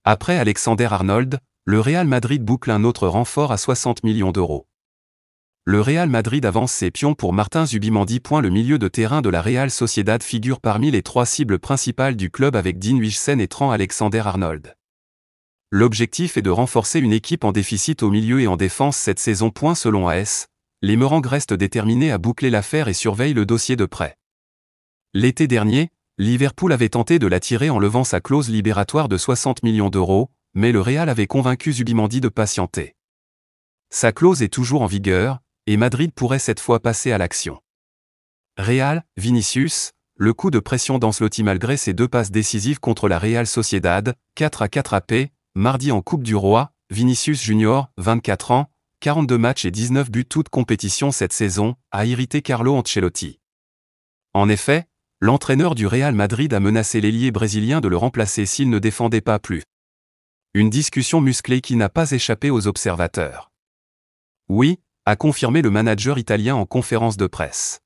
Après Alexander-Arnold, le Real Madrid boucle un autre renfort à 60 millions d'euros. Le Real Madrid avance ses pions pour Martin Zubimendi. Le milieu de terrain de la Real Sociedad figure parmi les 3 cibles principales du club avec Dean Huijsen et Trent Alexander-Arnold. L'objectif est de renforcer une équipe en déficit au milieu et en défense cette saison. Selon AS, les Merengues restent déterminés à boucler l'affaire et surveillent le dossier de près. L'été dernier, Liverpool avait tenté de l'attirer en levant sa clause libératoire de 60 millions d'euros, mais le Real avait convaincu Zubimendi de patienter. Sa clause est toujours en vigueur, et Madrid pourrait cette fois passer à l'action. Real, Vinicius, le coup de pression d'Ancelotti malgré ses 2 passes décisives contre la Real Sociedad, 4-4 AP, mardi en Coupe du Roi, Vinicius Junior, 24 ans, 42 matchs et 19 buts toutes compétitions cette saison, a irrité Carlo Ancelotti. En effet, l'entraîneur du Real Madrid a menacé l'ailier brésilien de le remplacer s'il ne défendait pas plus. Une discussion musclée qui n'a pas échappé aux observateurs. Oui, a confirmé le manager italien en conférence de presse.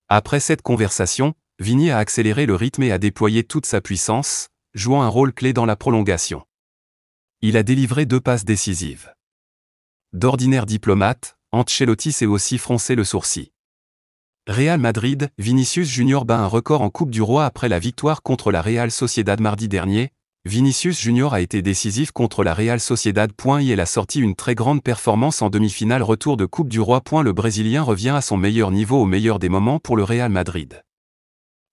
Après cette conversation, Vini a accéléré le rythme et a déployé toute sa puissance, jouant un rôle clé dans la prolongation. Il a délivré 2 passes décisives. D'ordinaire diplomate, Ancelotti s'est aussi froncé le sourcil. Real Madrid, Vinicius Junior bat un record en Coupe du Roi après la victoire contre la Real Sociedad mardi dernier. Vinicius Junior a été décisif contre la Real Sociedad. Il a sorti une très grande performance en demi-finale retour de Coupe du Roi. Le Brésilien revient à son meilleur niveau au meilleur des moments pour le Real Madrid.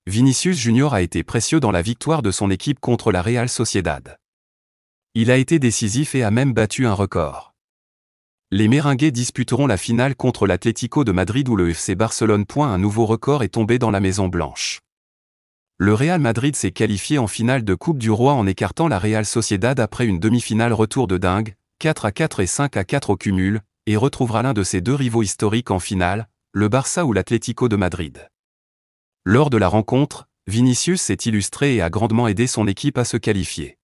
Vinicius Junior a été précieux dans la victoire de son équipe contre la Real Sociedad. Il a été décisif et a même battu un record. Les Merengues disputeront la finale contre l'Atlético de Madrid où le FC Barcelone. Un nouveau record est tombé dans la Maison Blanche. Le Real Madrid s'est qualifié en finale de Coupe du Roi en écartant la Real Sociedad après une demi-finale retour de dingue, 4-4 et 5-4 au cumul, et retrouvera l'un de ses 2 rivaux historiques en finale, le Barça ou l'Atlético de Madrid. Lors de la rencontre, Vinicius s'est illustré et a grandement aidé son équipe à se qualifier.